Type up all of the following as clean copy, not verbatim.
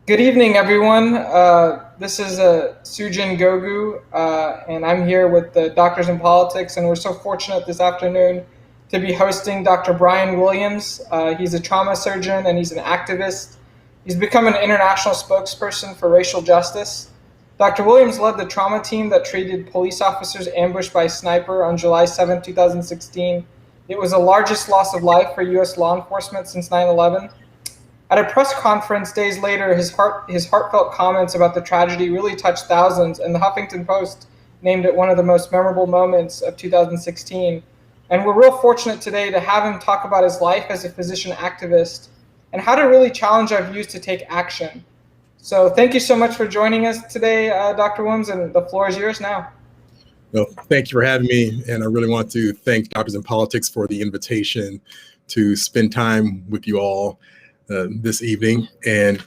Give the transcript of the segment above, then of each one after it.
Good evening, everyone. This is Sujin Gogu, and I'm here with the Doctors in Politics, and we're so fortunate this afternoon to be hosting Dr. Brian Williams. He's a trauma surgeon and he's an activist. He's become an international spokesperson for racial justice. Dr. Williams led the trauma team that treated police officers ambushed by a sniper on July 7, 2016. It was the largest loss of life for U.S. law enforcement since 9/11. At a press conference days later, his heartfelt comments about the tragedy really touched thousands, and the Huffington Post named it one of the most memorable moments of 2016. And we're real fortunate today to have him talk about his life as a physician activist and how to really challenge our views to take action. So thank you so much for joining us today, Dr. Williams, and the floor is yours now. Well, thank you for having me, and I really want to thank Doctors in Politics for the invitation to spend time with you all this evening. And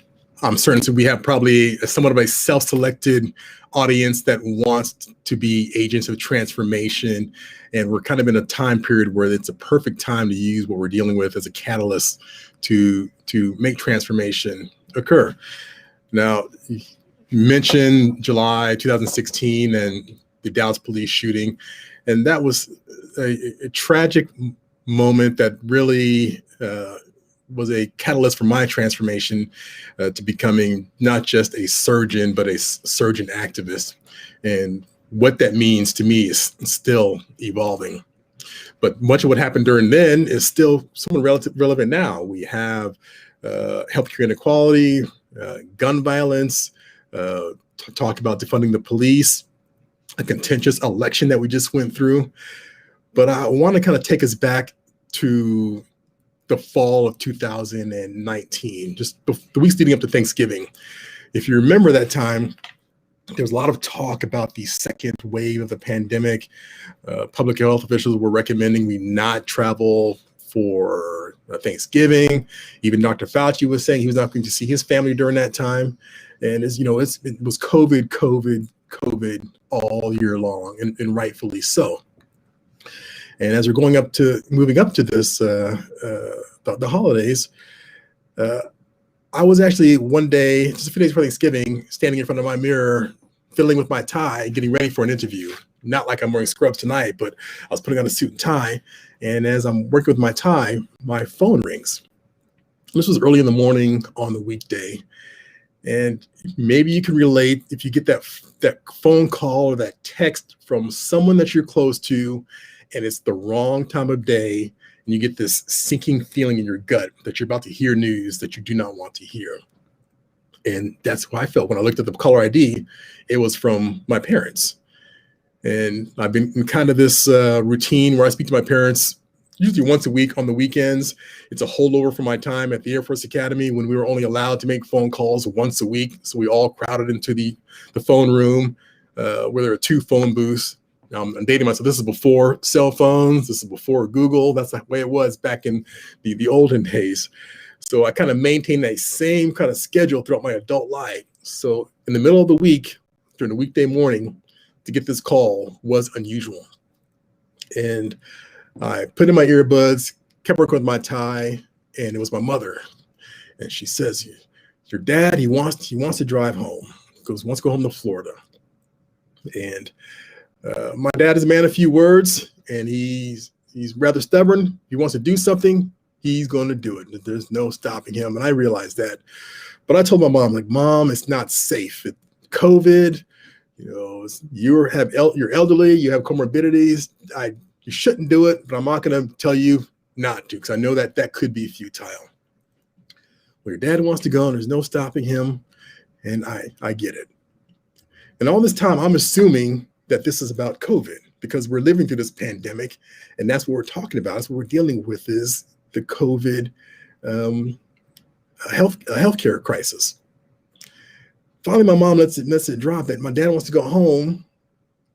I'm certain we have probably somewhat of a self-selected audience that wants to be agents of transformation. And we're kind of in a time period where it's a perfect time to use what we're dealing with as a catalyst to make transformation occur. Now, you mentioned July 2016 and the Dallas police shooting, and that was a tragic moment that really was a catalyst for my transformation to becoming not just a surgeon, but a surgeon activist. And what that means to me is still evolving. But much of what happened during then is still somewhat relevant now. We have healthcare inequality, gun violence, talk about defunding the police, a contentious election that we just went through. But I want to kind of take us back to the fall of 2019, just the weeks leading up to Thanksgiving. If you remember that time, there was a lot of talk about the second wave of the pandemic. Public health officials were recommending we not travel for Thanksgiving. Even Dr. Fauci was saying he was not going to see his family during that time. And as you know, it was COVID all year long, and rightfully so. And as we're moving up to this, the holidays, I was actually one day, just a few days before Thanksgiving, standing in front of my mirror, fiddling with my tie, getting ready for an interview. Not like I'm wearing scrubs tonight, but I was putting on a suit and tie. And as I'm working with my tie, my phone rings. This was early in the morning on the weekday. And maybe you can relate if you get that phone call or that text from someone that you're close to, and it's the wrong time of day, and you get this sinking feeling in your gut that you're about to hear news that you do not want to hear. And that's how I felt when I looked at the caller ID. It was from my parents. And I've been in kind of this routine where I speak to my parents usually once a week on the weekends. It's a holdover from my time at the Air Force Academy when we were only allowed to make phone calls once a week. So we all crowded into the phone room where there are two phone booths. I'm dating myself. This is before cell phones. This is before Google. That's the way it was back in the olden days. So I kind of maintained that same kind of schedule throughout my adult life. So in the middle of the week, during the weekday morning, to get this call was unusual. And I put in my earbuds, kept working with my tie, and it was my mother. And she says, "Your dad, he wants to drive home. Wants to go home to Florida." And my dad is a man of few words, and he's rather stubborn. He wants to do something, he's going to do it. There's no stopping him, and I realized that. But I told my mom, like, "Mom, it's not safe. COVID, you're elderly, you have comorbidities. You shouldn't do it, but I'm not going to tell you not to, because I know that could be futile." Well, your dad wants to go, and there's no stopping him, and I get it. And all this time, I'm assuming that this is about COVID because we're living through this pandemic, and that's what we're talking about. That's what we're dealing with is the COVID healthcare crisis. Finally, my mom lets it drop that my dad wants to go home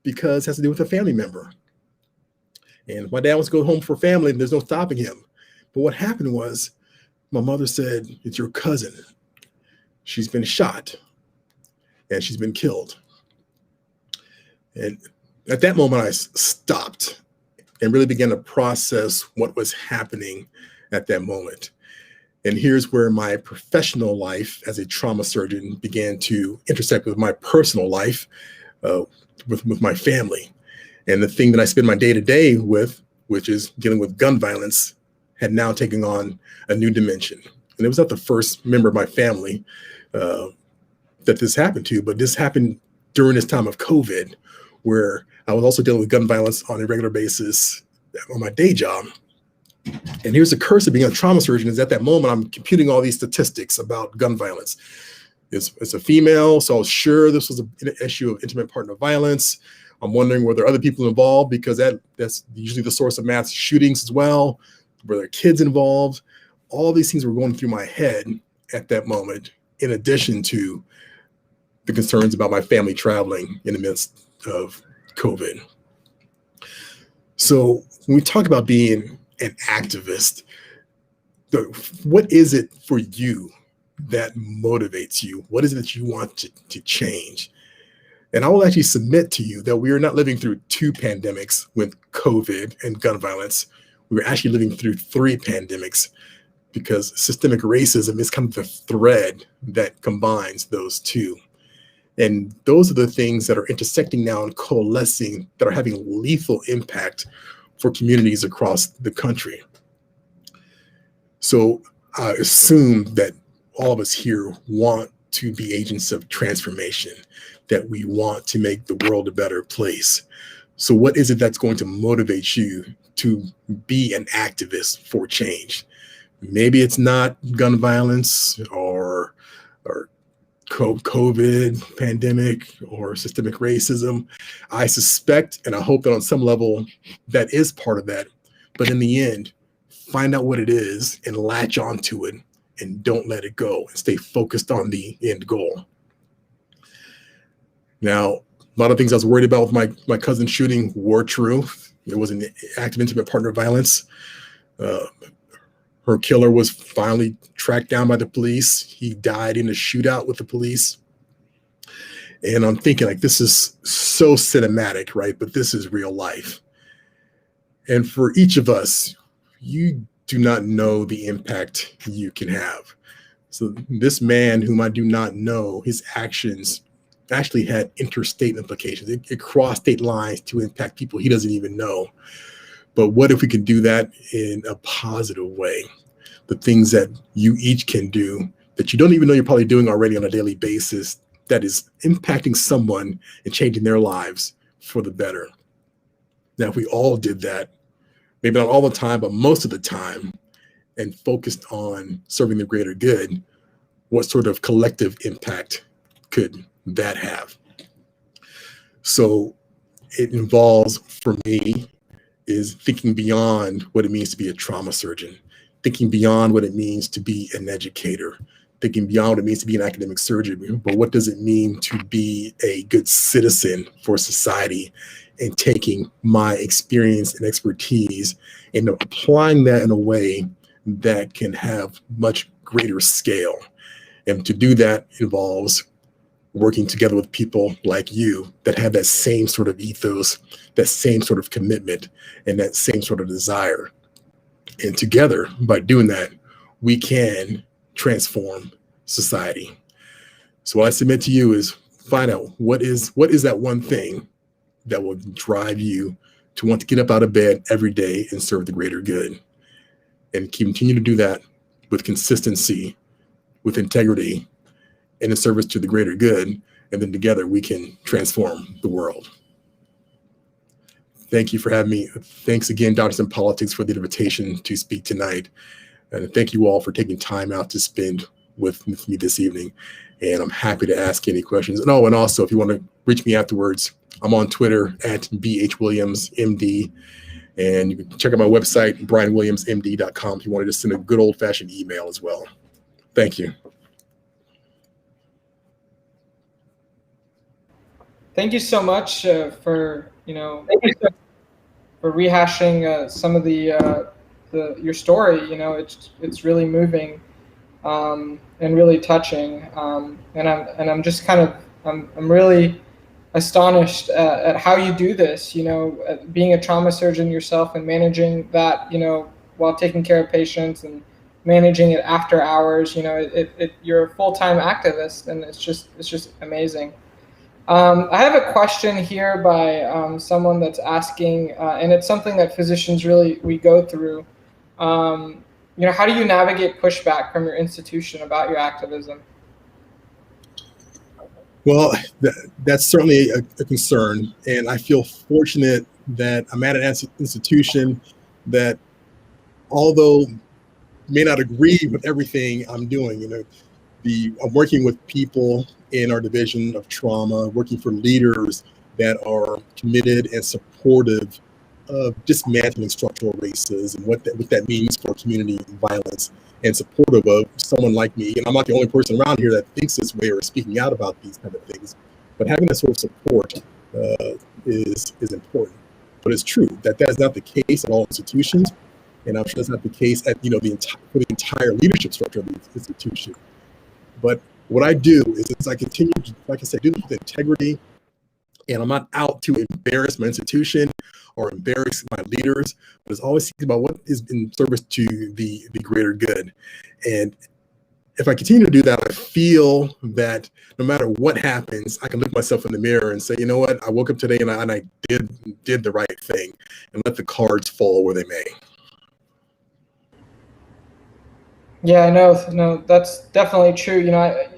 because it has to do with a family member. And if my dad wants to go home for family, there's no stopping him. But what happened was my mother said, "It's your cousin. She's been shot and she's been killed." And at that moment, I stopped and really began to process what was happening at that moment. And here's where my professional life as a trauma surgeon began to intersect with my personal life, with my family. And the thing that I spend my day to day with, which is dealing with gun violence, had now taken on a new dimension. And it was not the first member of my family that this happened to, but this happened during this time of COVID, where I was also dealing with gun violence on a regular basis on my day job. And here's the curse of being a trauma surgeon, is at that moment, I'm computing all these statistics about gun violence. It's a female, so I was sure this was an issue of intimate partner violence. I'm wondering were there other people involved, because that's usually the source of mass shootings as well. Were there kids involved? All these things were going through my head at that moment, in addition to the concerns about my family traveling in the midst of COVID. So when we talk about being an activist, what is it for you that motivates you? What is it that you want to change? And I will actually submit to you that we are not living through two pandemics with COVID and gun violence. We're actually living through three pandemics, because systemic racism is kind of the thread that combines those two. And those are the things that are intersecting now and coalescing that are having lethal impact for communities across the country. So I assume that all of us here want to be agents of transformation, that we want to make the world a better place. So what is it that's going to motivate you to be an activist for change? Maybe it's not gun violence or COVID pandemic or systemic racism. I suspect, and I hope that on some level that is part of that. But in the end, find out what it is and latch onto it, and don't let it go, and stay focused on the end goal. Now, a lot of things I was worried about with my cousin's shooting were true. It was an act of intimate partner violence. Her killer was finally tracked down by the police. He died in a shootout with the police. And I'm thinking, like, this is so cinematic, right? But this is real life. And for each of us, you do not know the impact you can have. So this man, whom I do not know, his actions actually had interstate implications. It crossed state lines to impact people he doesn't even know. But what if we could do that in a positive way? The things that you each can do that you don't even know you're probably doing already on a daily basis, that is impacting someone and changing their lives for the better. Now, if we all did that, maybe not all the time, but most of the time, and focused on serving the greater good, what sort of collective impact could that have? So it involves, for me, is thinking beyond what it means to be a trauma surgeon, thinking beyond what it means to be an educator, thinking beyond what it means to be an academic surgeon, but what does it mean to be a good citizen for society, and taking my experience and expertise and applying that in a way that can have much greater scale. And to do that involves working together with people like you that have that same sort of ethos, that same sort of commitment, and that same sort of desire. And together, by doing that, we can transform society. So what I submit to you is find out what is that one thing that will drive you to want to get up out of bed every day and serve the greater good. And continue to do that with consistency, with integrity, and in service to the greater good. And then together we can transform the world. Thank you for having me. Thanks again, Doctors in Politics, for the invitation to speak tonight. And thank you all for taking time out to spend with me this evening. And I'm happy to ask any questions. And also, if you want to reach me afterwards, I'm on Twitter at BHWilliamsMD. And you can check out my website, brianwilliamsmd.com, if you wanted to send a good old-fashioned email as well. Thank you. Thank you so much for rehashing some of your story. It's really moving and really touching. And I'm just I'm really astonished at how you do this. Being a trauma surgeon yourself and managing that, while taking care of patients and managing it after hours. You're a full-time activist, and it's just amazing. I have a question here by someone that's asking, and it's something that physicians really we go through. How do you navigate pushback from your institution about your activism? Well, that's certainly a concern, and I feel fortunate that I'm at an institution that, although may not agree with everything I'm doing, I'm working with people in our division of trauma, working for leaders that are committed and supportive of dismantling structural racism and what that means for community violence, and supportive of someone like me. And I'm not the only person around here that thinks this way or is speaking out about these kind of things, but having that sort of support is important. But it's true that is not the case at all institutions, and I'm sure that's not the case at for the entire leadership structure of the institution. But what I do is I continue to, like I said, do this with integrity, and I'm not out to embarrass my institution or embarrass my leaders, but it's always thinking about what is in service to the greater good. And if I continue to do that, I feel that no matter what happens, I can look myself in the mirror and say, you know what, I woke up today and I did the right thing, and let the cards fall where they may. Yeah, no, that's definitely true.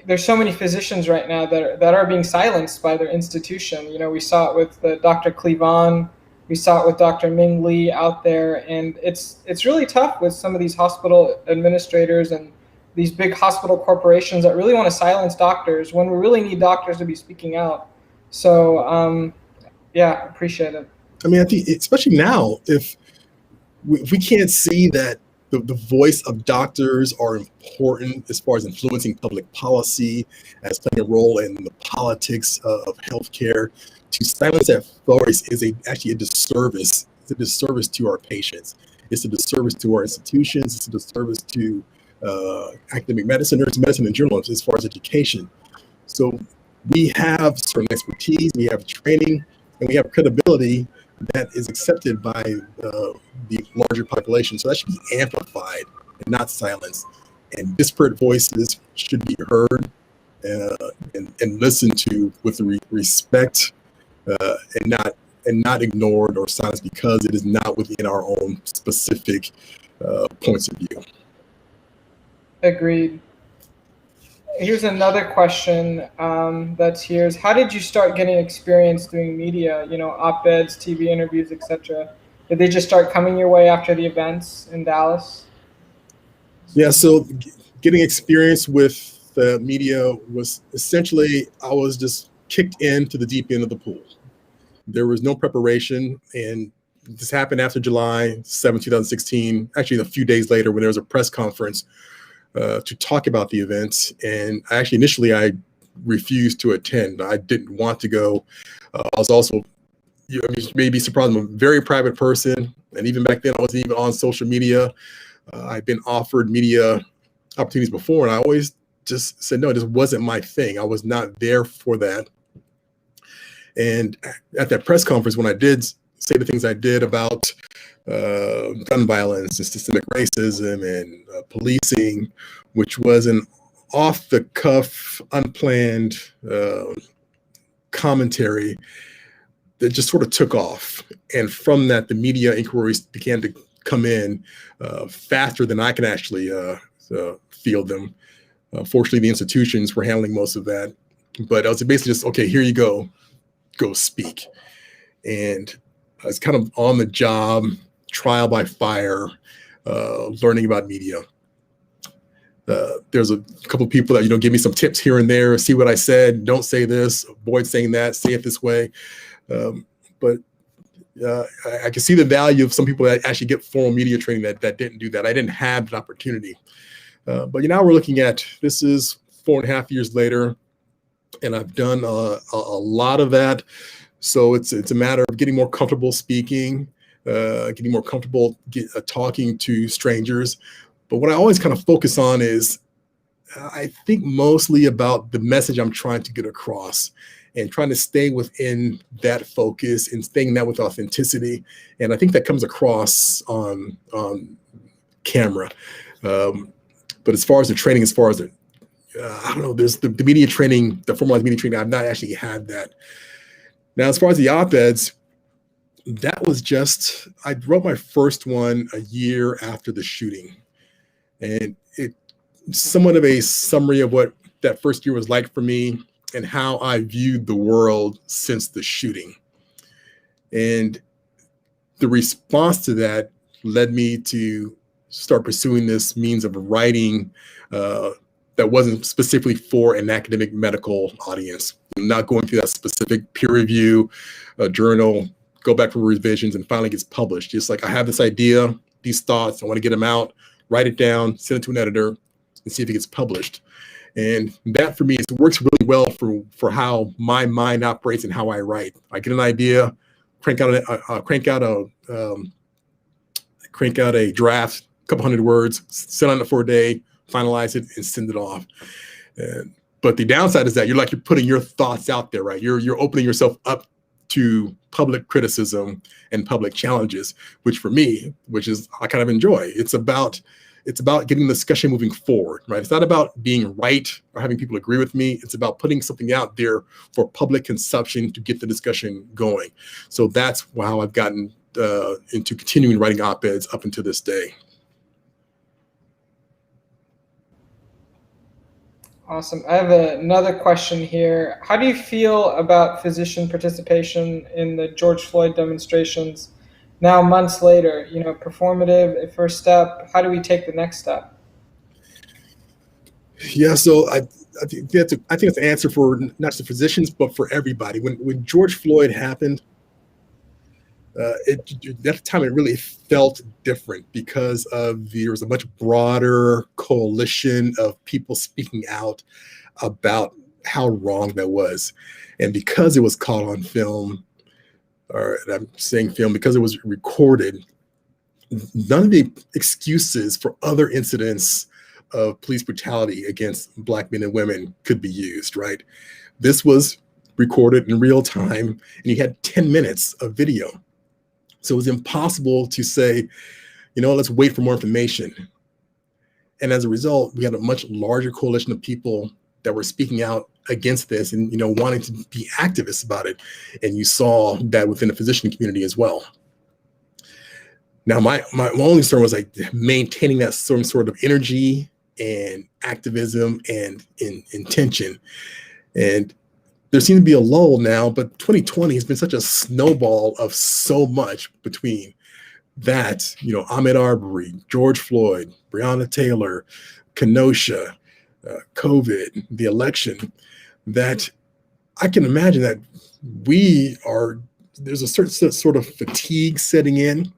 There's so many physicians right now that are being silenced by their institution. We saw it with Dr. Cleavon, we saw it with Dr. Ming Lee out there, and it's really tough with some of these hospital administrators and these big hospital corporations that really want to silence doctors when we really need doctors to be speaking out. So, yeah, appreciate it. I mean, I think especially now, if we can't see that the voice of doctors are important as far as influencing public policy, as playing a role in the politics of healthcare, to silence that voice is actually a disservice. It's a disservice to our patients. It's a disservice to our institutions. It's a disservice to academic medicine, nursing medicine in general, as far as education. So we have certain expertise, we have training, and we have credibility that is accepted by the larger population. So that should be amplified and not silenced. And disparate voices should be heard and listened to with respect, and not ignored or silenced because it is not within our own specific points of view. Agreed. Here's another question that's here is, how did you start getting experience doing media, op-eds, TV interviews, etc.? Did they just start coming your way after the events in Dallas? Yeah, so getting experience with the media was essentially, I was just kicked into the deep end of the pool. There was no preparation, and this happened after July 7, 2016, actually a few days later when there was a press conference to talk about the events. And initially I refused to attend. I didn't want to go. I was also, you may be surprised, I'm a very private person. And even back then I wasn't even on social media. I'd been offered media opportunities before, and I always just said, no, it just wasn't my thing. I was not there for that. And at that press conference, when I did say the things I did about gun violence and systemic racism and policing, which was an off-the-cuff, unplanned commentary that just sort of took off. And from that, the media inquiries began to come in faster than I can actually field them. Fortunately, the institutions were handling most of that. But I was basically just, okay, here you go speak. And I was kind of on the job, trial by fire, learning about media. There's a couple of people that, give me some tips here and there, see what I said, don't say this, avoid saying that, say it this way. But I can see the value of some people that actually get formal media training that didn't do that. I didn't have that opportunity. But now we're looking at, this is 4.5 years later, and I've done a lot of that. So it's a matter of getting more comfortable speaking, getting more comfortable talking to strangers. But what I always kind of focus on is, I think mostly about the message I'm trying to get across, and trying to stay within that focus and staying that with authenticity. And I think that comes across on camera. But as far as the training, as far as the I don't know, there's the media training, the formalized media training, I've not actually had that. Now, as far as the op-eds, that was just, I wrote my first one a year after the shooting. And it's somewhat of a summary of what that first year was like for me and how I viewed the world since the shooting. And the response to that led me to start pursuing this means of writing that wasn't specifically for an academic medical audience, not going through that specific peer review journal, go back for revisions, and finally gets published. Just like, I have this idea, these thoughts, I want to get them out, write it down, send it to an editor, and see if it gets published. And that for me, it works really well for how my mind operates and how I write. I get an idea, crank out a draft, a couple hundred words, sit on it for a day, finalize it, and send it off. But the downside is that you're putting your thoughts out there, right? You're opening yourself up to public criticism and public challenges, which for me, I kind of enjoy. It's about getting the discussion moving forward, right? It's not about being right or having people agree with me. It's about putting something out there for public consumption to get the discussion going. So that's how I've gotten into continuing writing op-eds up until this day. Awesome. I have another question here. How do you feel about physician participation in the George Floyd demonstrations now, months later? Performative, a first step. How do we take the next step? Yeah, so I think that's an answer for not just the physicians, but for everybody. When George Floyd happened, at that time it really felt different because there was a much broader coalition of people speaking out about how wrong that was. And because it was caught on film, or I'm saying film because it was recorded, none of the excuses for other incidents of police brutality against Black men and women could be used, right? This was recorded in real time, and you had 10 minutes of video. So it was impossible to say, let's wait for more information. And as a result, we had a much larger coalition of people that were speaking out against this and, wanting to be activists about it. And you saw that within the physician community as well. Now, my only concern was maintaining that some sort of energy and activism and intention. And there seems to be a lull now, but 2020 has been such a snowball of so much between that, Ahmaud Arbery, George Floyd, Breonna Taylor, Kenosha, COVID, the election, that I can imagine that there's a certain sort of fatigue setting in,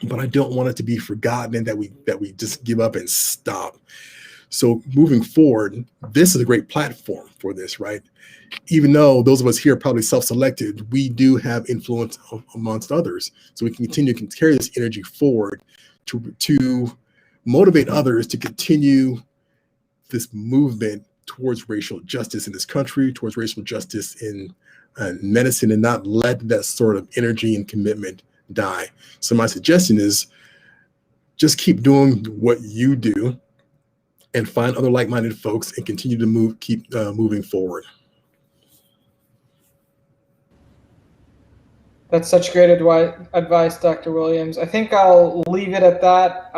but I don't want it to be forgotten and that we just give up and stop. So moving forward, this is a great platform for this, right? Even though those of us here are probably self-selected, we do have influence amongst others. So we can continue to carry this energy forward to motivate others to continue this movement towards racial justice in this country, towards racial justice in medicine, and not let that sort of energy and commitment die. So my suggestion is just keep doing what you do and find other like-minded folks and continue to keep moving forward. That's such great advice, Dr. Williams. I think I'll leave it at that.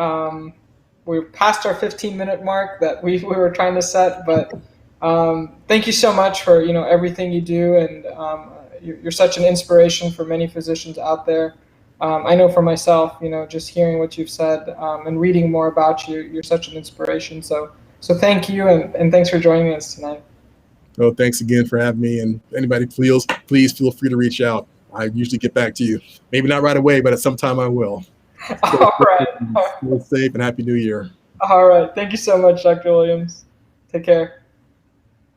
We're past our 15-minute mark that we were trying to set, but thank you so much for everything you do, and you're such an inspiration for many physicians out there. I know for myself, just hearing what you've said and reading more about you, you're such an inspiration. So thank you, and thanks for joining us tonight. Oh, thanks again for having me. And anybody, please feel free to reach out. I usually get back to you. Maybe not right away, but at some time I will. All right. Stay safe and Happy New Year. All right. Thank you so much, Dr. Williams. Take care.